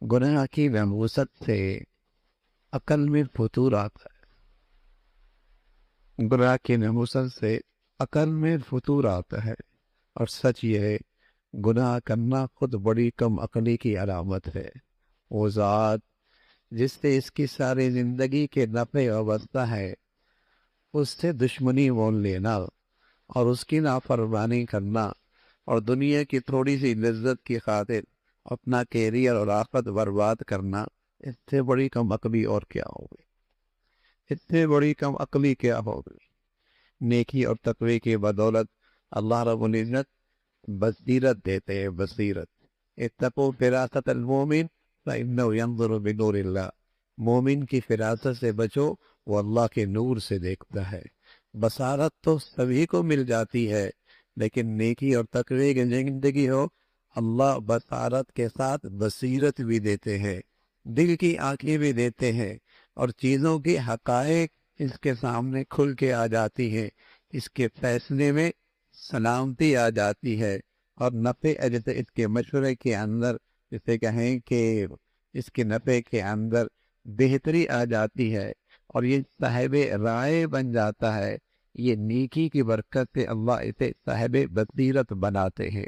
گناہ کی نحوست سے عقل میں فطور آتا ہے، گناہ کی نحوست سے عقل میں فطور آتا ہے، اور سچ یہ ہے گناہ کرنا خود بڑی کم عقلی کی علامت ہے۔ وہ ذات جس سے اس کی ساری زندگی کے نفع وابستہ ہے، اس سے دشمنی مول لینا اور اس کی نافرمانی کرنا اور دنیا کی تھوڑی سی لذت کی خاطر اپنا کیریئر اور آخرت برباد کرنا، اس سے بڑی کم عقلی اور کیا ہوگی؟ اس سے بڑی کم عقلی کیا ہوگی؟ نیکی اور تقوی کی بدولت اللہ رب العزت بصیرت دیتے ہیں، بصیرت۔ اتقوا فراست المومن فإنه ينظر بنور اللہ، مومن کی فراست سے بچو، وہ اللہ کے نور سے دیکھتا ہے۔ بصارت تو سبھی کو مل جاتی ہے، لیکن نیکی اور تقوی کی زندگی ہو، اللہ بصارت کے ساتھ بصیرت بھی دیتے ہیں، دل کی آنکھیں بھی دیتے ہیں، اور چیزوں کی حقائق اس کے سامنے کھل کے آ جاتی ہیں، اس کے فیصلے میں سلامتی آ جاتی ہے، اور نفع جیسے اس کے مشورے کے اندر، جسے کہیں کہ اس کے نفع کے اندر بہتری آ جاتی ہے، اور یہ صاحب رائے بن جاتا ہے۔ یہ نیکی کی برکت سے اللہ اسے صاحب بصیرت بناتے ہیں۔